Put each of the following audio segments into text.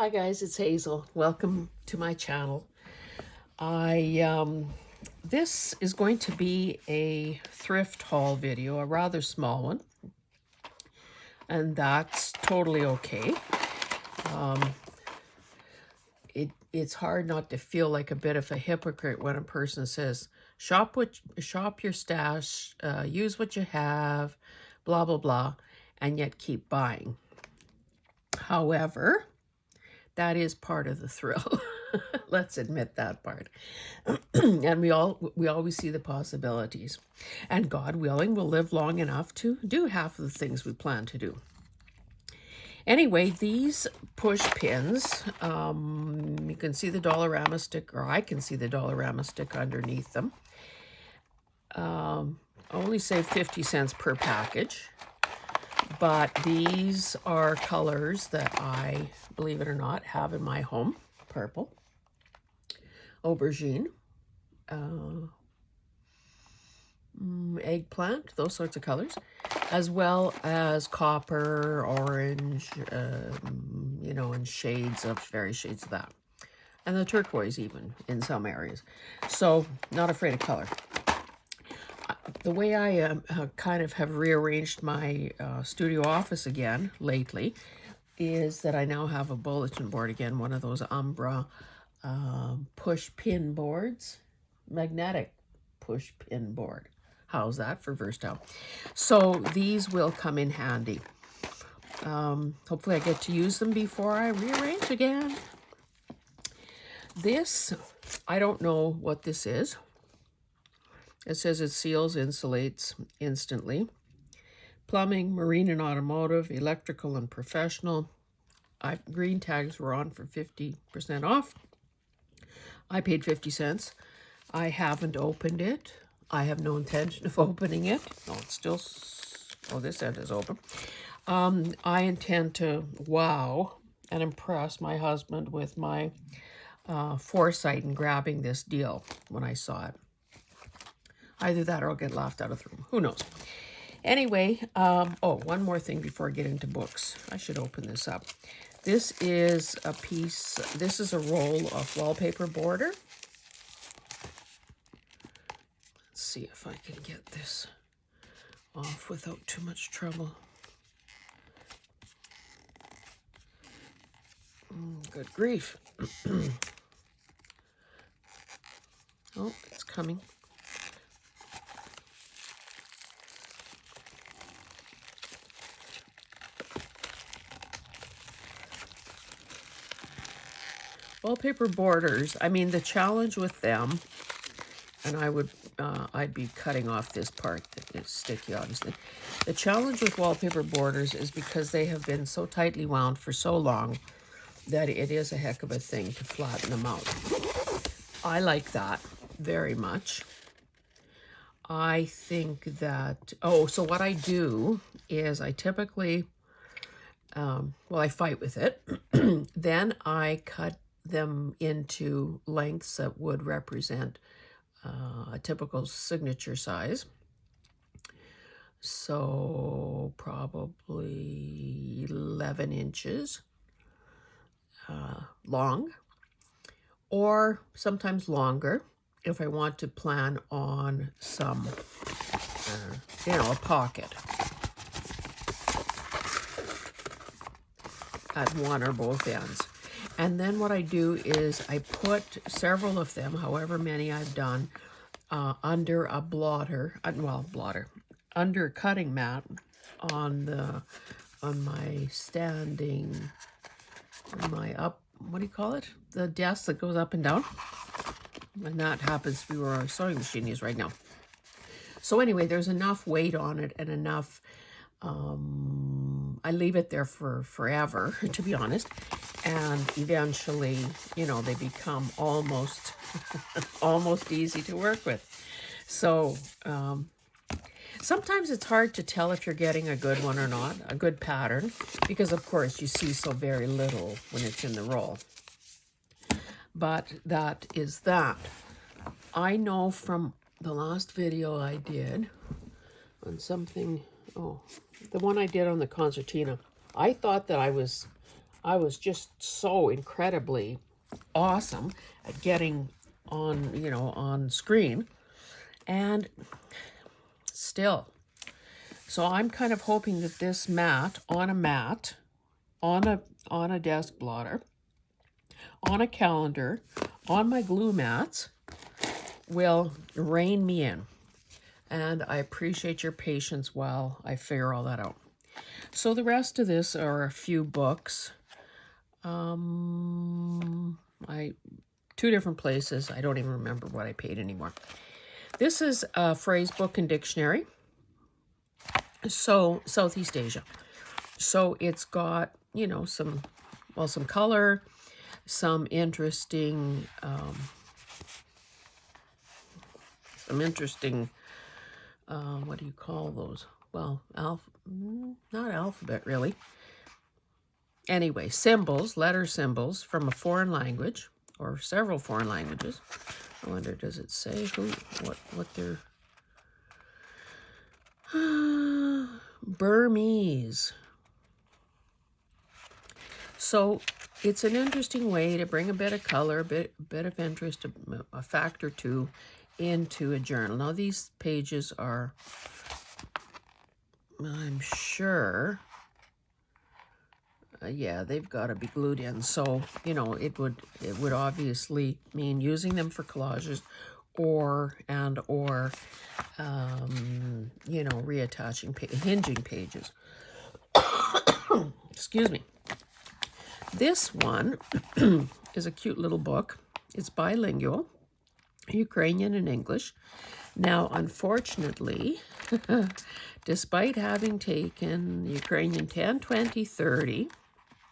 Hi guys, it's Hazel. Welcome to my channel. This is going to be a thrift haul video, a rather small one, and that's totally okay. It's hard not to feel like a bit of a hypocrite when a person says, shop your stash, use what you have, blah blah blah, and yet keep buying. However, that is part of the thrill. Let's admit that part. And we always see the possibilities. And God willing, we'll live long enough to do half of the things we plan to do. Anyway, these push pins, you can see the Dollarama stick, or I can see the Dollarama stick underneath them. Only save 50 cents per package. But these are colors that I, believe it or not, have in my home. Purple, aubergine, eggplant, those sorts of colors, as well as copper, orange, and shades of, various shades of that. And the turquoise even in some areas. So, not afraid of color. The way I kind of have rearranged my studio office again lately is that I now have a bulletin board again, one of those Umbra push pin boards, magnetic push pin board. How's that for versatile? So these will come in handy. Hopefully I get to use them before I rearrange again. This, I don't know what this is. It says it seals, insulates instantly. Plumbing, marine and automotive, electrical and professional. Green tags were on for 50% off. I paid 50 cents. I haven't opened it. I have no intention of opening it. Oh, it's still, this end is open. I intend to wow and impress my husband with my foresight in grabbing this deal when I saw it. Either that or I'll get laughed out of the room. Who knows? Anyway, one more thing before I get into books. I should open this up. This is a piece, this is a roll of wallpaper border. Let's see if I can get this off without too much trouble. Good grief. Oh, it's coming. Wallpaper borders, I mean, the challenge with them, and I'd be cutting off this part that is sticky, obviously. The challenge with wallpaper borders is because they have been so tightly wound for so long that it is a heck of a thing to flatten them out. I like that very much. I think that, so what I do is I typically, I fight with it. Then I cut them into lengths that would represent a typical signature size. So probably 11 inches long, or sometimes longer if I want to plan on some, a pocket at one or both ends. And then what I do is I put several of them, however many I've done, under a under a cutting mat on my standing, what do you call it? The desk that goes up and down. And that happens to be where our sewing machine is right now. So anyway, there's enough weight on it and enough, I leave it there for forever, to be honest. And eventually, they become almost, almost easy to work with. So sometimes it's hard to tell if you're getting a good one or not, a good pattern, because of course you see so very little when it's in the roll. But that is that. I know from the last video I did on something, the one I did on the concertina, I thought that I was I was just so incredibly awesome at getting on, on screen. And still. So I'm kind of hoping that this mat, on a desk blotter, on a calendar, on my glue mats, will rein me in. And I appreciate your patience while I figure all that out. So the rest of this are a few books. Two different places. I don't even remember what I paid anymore. This is a phrase book and dictionary. So Southeast Asia. So it's got, some color, some interesting, what do you call those? Well, not alphabet really. Anyway, symbols, letter symbols from a foreign language or several foreign languages. I wonder, does it say what they're... Burmese. So it's an interesting way to bring a bit of color, a bit of interest, a fact or two into a journal. Now these pages are, I'm sure, yeah, they've got to be glued in. So, it would obviously mean using them for collages or reattaching, hinging pages. Excuse me. This one is a cute little book. It's bilingual, Ukrainian and English. Now, unfortunately, despite having taken Ukrainian 10, 20, 30,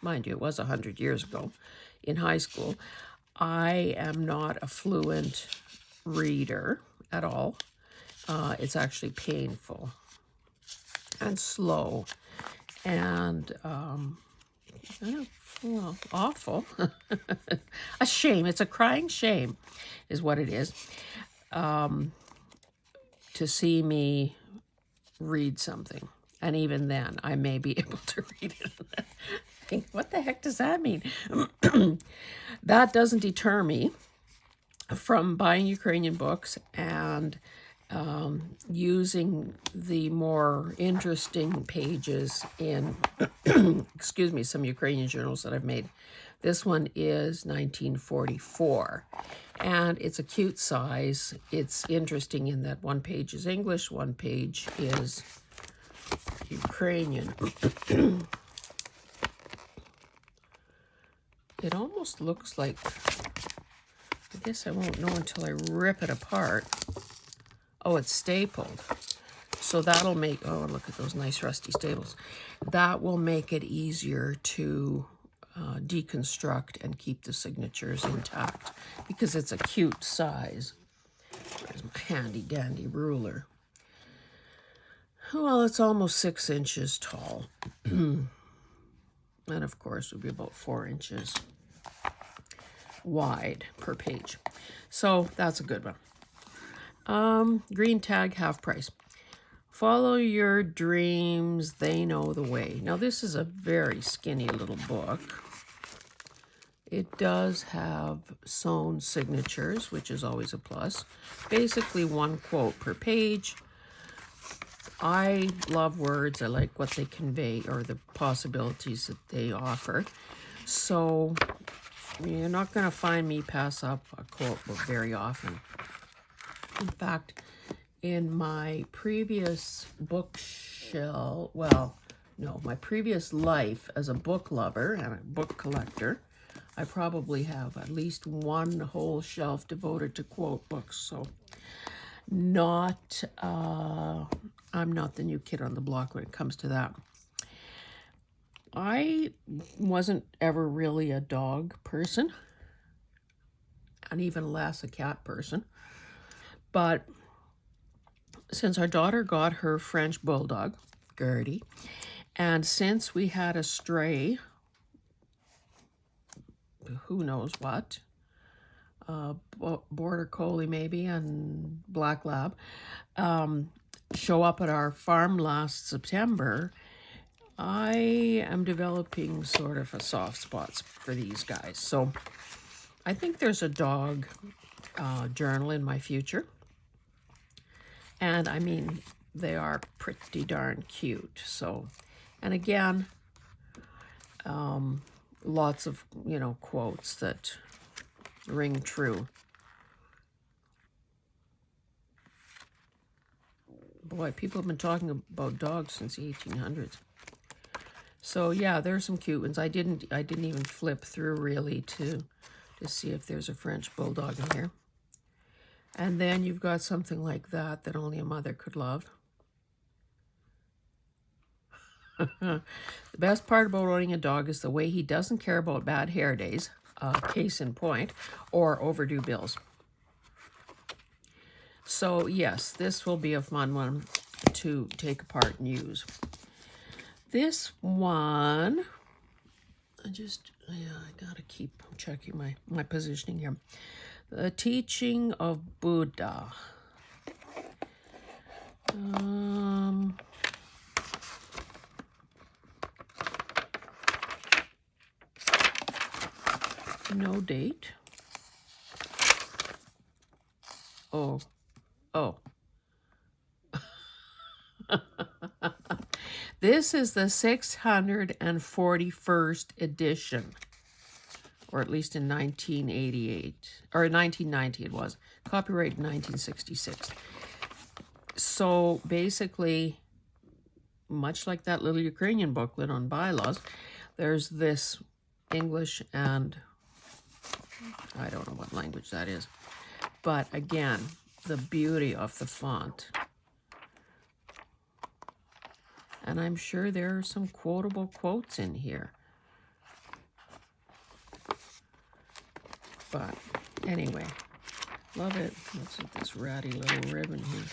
mind you, it was 100 years ago, in high school, I am not a fluent reader at all. It's actually painful and slow and awful. A shame. It's a crying shame is what it is, to see me read something. And even then, I may be able to read it. Think, what the heck does that mean? That doesn't deter me from buying Ukrainian books and using the more interesting pages in, excuse me, some Ukrainian journals that I've made. This one is 1944, and it's a cute size. It's interesting in that one page is English, one page is Ukrainian. It almost looks like, I guess I won't know until I rip it apart. Oh, it's stapled. So that'll make, oh, look at those nice rusty staples. That will make it easier to deconstruct and keep the signatures intact because it's a cute size. There's my handy dandy ruler. Well, it's almost 6 inches tall. And of course, it would be about 4 inches wide per page. So that's a good one. Green tag, half price. Follow your dreams, they know the way. Now this is a very skinny little book. It does have sewn signatures, which is always a plus. Basically one quote per page. I love words. I like what they convey or the possibilities that they offer. So you're not going to find me pass up a quote book very often. In fact, in my previous bookshelf, my previous life as a book lover and a book collector, I probably have at least one whole shelf devoted to quote books. So I'm not the new kid on the block when it comes to that. I wasn't ever really a dog person, and even less a cat person. But since our daughter got her French bulldog, Gertie, and since we had a stray, who knows what, border collie maybe and black lab, show up at our farm last September, I am developing sort of a soft spot for these guys. So I think there's a dog journal in my future. And I mean, they are pretty darn cute. So, and again, lots of, quotes that ring true. Boy, people have been talking about dogs since the 1800s. So yeah, there's some cute ones. I didn't even flip through really to see if there's a French bulldog in here. And then you've got something like that only a mother could love. The best part about owning a dog is the way he doesn't care about bad hair days, case in point, or overdue bills. So yes, this will be a fun one to take apart and use. This one, I gotta keep checking my positioning here. The Teaching of Buddha. No date. Oh. This is the 641st edition, or at least in 1988, or 1990 it was. Copyright in 1966. So basically, much like that little Ukrainian booklet on bylaws, there's this English and I don't know what language that is. But again, the beauty of the font. And I'm sure there are some quotable quotes in here. But anyway, love it. Let's see this ratty little ribbon here.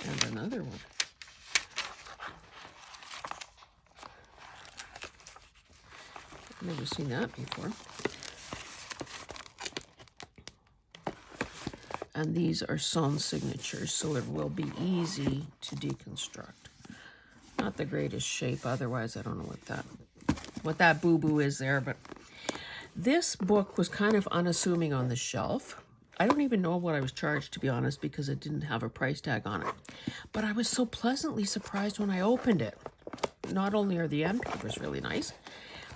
And another one. I've never seen that before. And these are sewn signatures, so it will be easy to deconstruct. Not the greatest shape, otherwise I don't know what that boo-boo is there, but this book was kind of unassuming on the shelf. I don't even know what I was charged, to be honest, because it didn't have a price tag on it. But I was so pleasantly surprised when I opened it. Not only are the end papers really nice,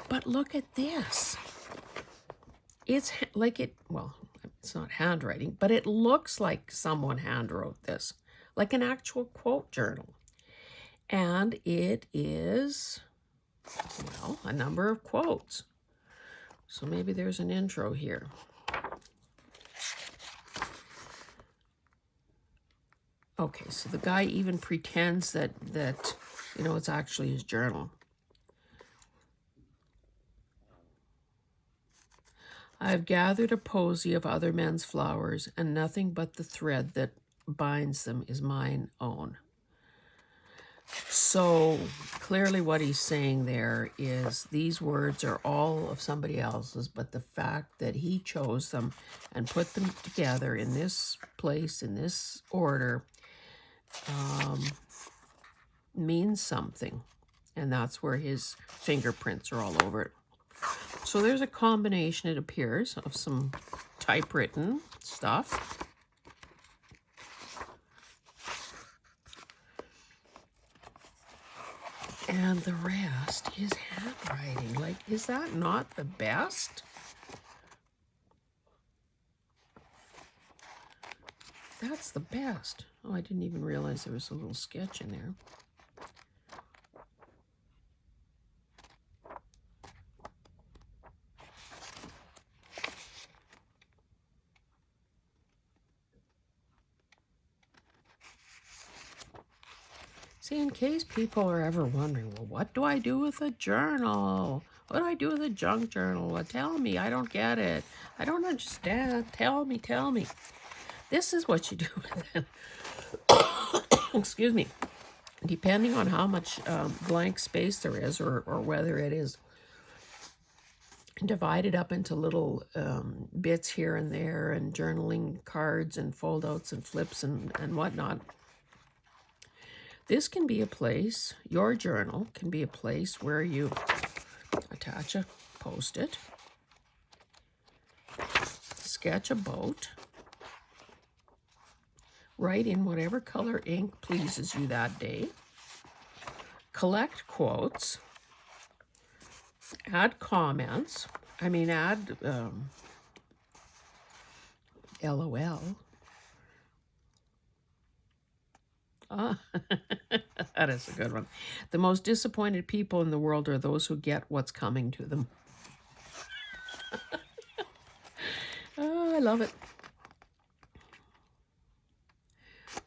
but look at this. It's like it's not handwriting, but it looks like someone handwrote this, like an actual quote journal. And it is, a number of quotes. So maybe there's an intro here. Okay, so the guy even pretends that it's actually his journal. I've gathered a posy of other men's flowers, and nothing but the thread that binds them is mine own. So clearly what he's saying there is these words are all of somebody else's, but the fact that he chose them and put them together in this place, in this order, means something. And that's where his fingerprints are all over it. So there's a combination, it appears, of some typewritten stuff. And the rest is handwriting. Like, is that not the best? That's the best. Oh, I didn't even realize there was a little sketch in there. See, in case people are ever wondering, well, what do I do with a journal? What do I do with a junk journal? Well, tell me, I don't get it. I don't understand. Tell me. This is what you do with it. Excuse me. Depending on how much blank space there is, or whether it is divided up into little bits here and there, and journaling cards and foldouts and flips and whatnot, This can be a place, your journal can be a place where you attach a Post-it, sketch a boat, write in whatever color ink pleases you that day, collect quotes, add comments, add LOL. Ah, that is a good one. The most disappointed people in the world are those who get what's coming to them. Oh, I love it.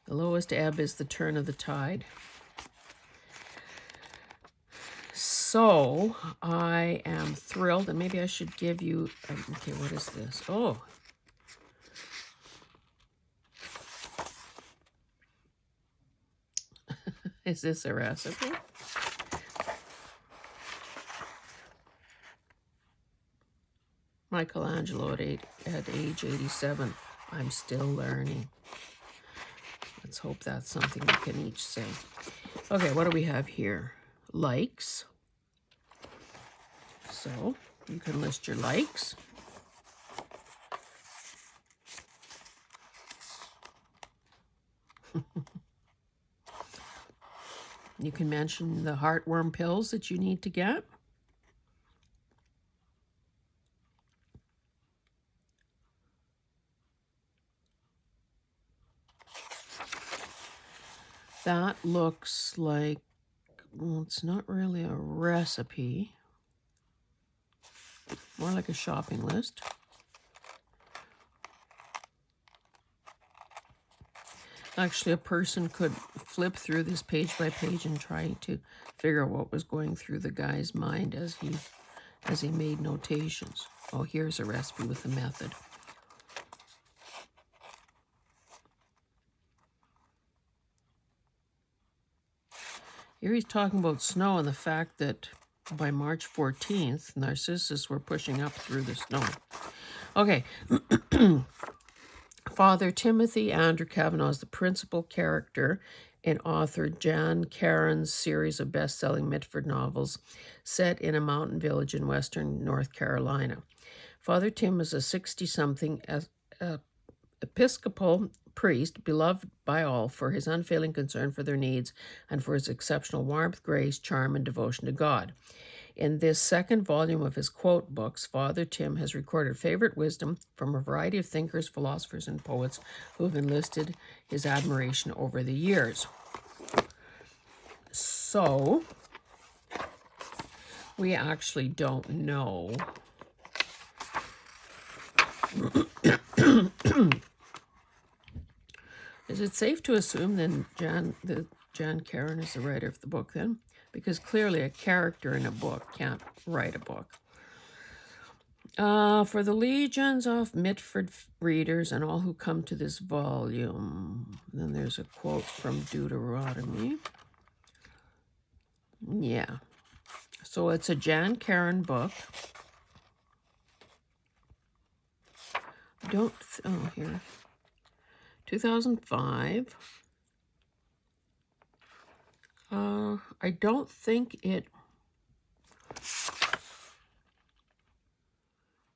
The lowest ebb is the turn of the tide. So I am thrilled, and maybe I should give you, okay, what is this? Oh, is this a recipe? Michelangelo at age 87. I'm still learning. Let's hope that's something we can each say. Okay, what do we have here? Likes. So you can list your likes. You can mention the heartworm pills that you need to get. That looks like, well, it's not really a recipe. More like a shopping list. Actually, a person could flip through this page by page and try to figure out what was going through the guy's mind as he made notations. Oh, here's a recipe with a method. Here he's talking about snow and the fact that by March 14th, Narcissus were pushing up through the snow. Okay. Father Timothy Andrew Kavanaugh is the principal character in author Jan Karen's series of best-selling Mitford novels set in a mountain village in western North Carolina. Father Tim is a 60-something Episcopal priest, beloved by all for his unfailing concern for their needs and for his exceptional warmth, grace, charm, and devotion to God. In this second volume of his quote books, Father Tim has recorded favorite wisdom from a variety of thinkers, philosophers, and poets who have enlisted his admiration over the years. So, we actually don't know Is it safe to assume then that Jan Karen is the writer of the book then? Because clearly a character in a book can't write a book. For the legions of Mitford readers and all who come to this volume. Then there's a quote from Deuteronomy. Yeah. So it's a Jan Karen book. Here. 2005. I don't think it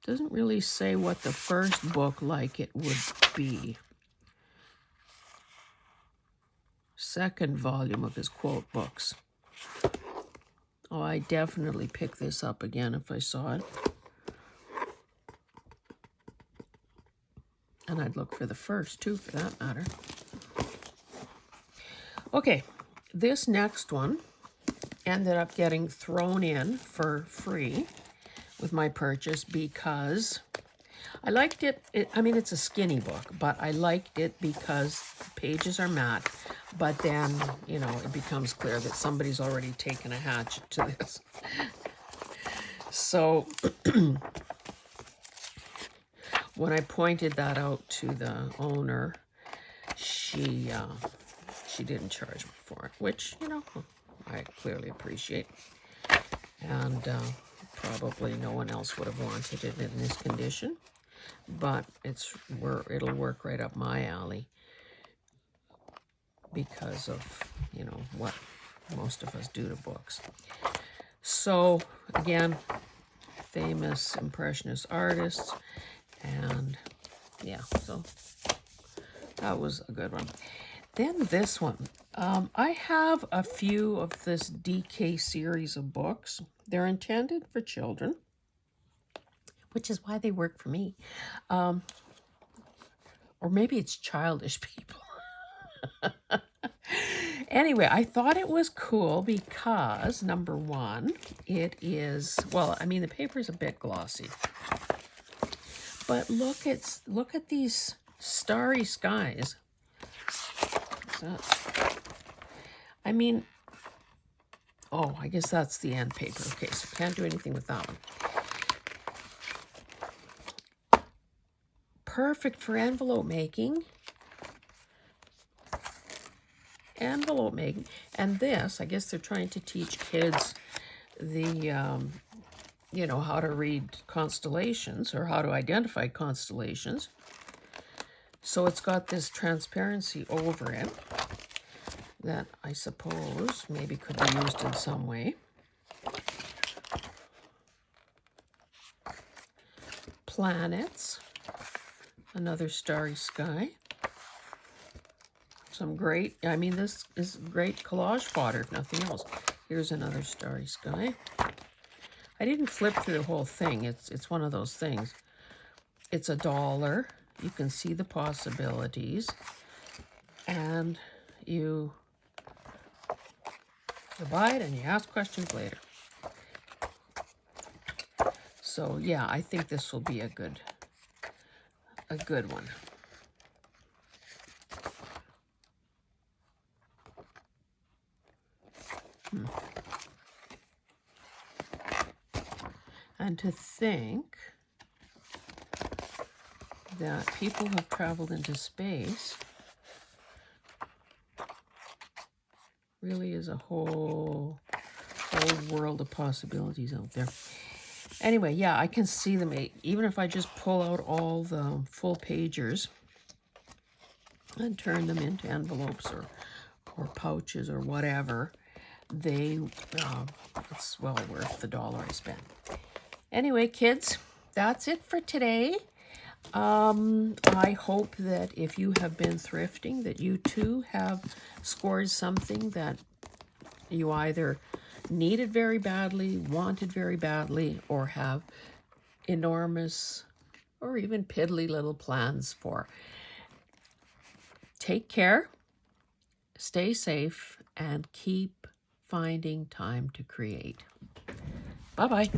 doesn't really say what the first book like it would be. Second volume of his quote books. Oh, I definitely pick this up again if I saw it. And I'd look for the first, too, for that matter. Okay, this next one ended up getting thrown in for free with my purchase because I liked it. It's a skinny book, but I liked it because the pages are matte. But then, it becomes clear that somebody's already taken a hatchet to this. So when I pointed that out to the owner, she didn't charge me for it, which, I clearly appreciate. And probably no one else would have wanted it in this condition, but it'll work right up my alley. because of, you know, what most of us do to books. So, again, famous Impressionist artists, and yeah, so that was a good one. Then this one. I have a few of this DK series of books. They're intended for children, which is why they work for me. Or maybe it's childish people. Anyway, I thought it was cool because, number one, it is, well, I mean, the paper's a bit glossy. But look at these starry skies. So, I mean, oh, I guess that's the end paper. Okay, so can't do anything with that one. Perfect for envelope making. And this, I guess they're trying to teach kids the, you know, how to read constellations or how to identify constellations. So it's got this transparency over it that I suppose maybe could be used in some way. Planets, another starry sky. Some great, I mean, this is great collage fodder, if nothing else. Here's another starry sky. I didn't flip through the whole thing. It's one of those things. It's $1. You can see the possibilities. And you buy it and you ask questions later. So yeah, I think this will be a good one. And to think that people have traveled into space really is a whole world of possibilities out there. Anyway, yeah, I can see them. Even if I just pull out all the full pagers and turn them into envelopes or pouches or whatever, it's well worth the $1 I spent. Anyway, kids, that's it for today. I hope that if you have been thrifting, that you too have scored something that you either needed very badly, wanted very badly, or have enormous or even piddly little plans for. Take care, stay safe, and keep finding time to create. Bye-bye.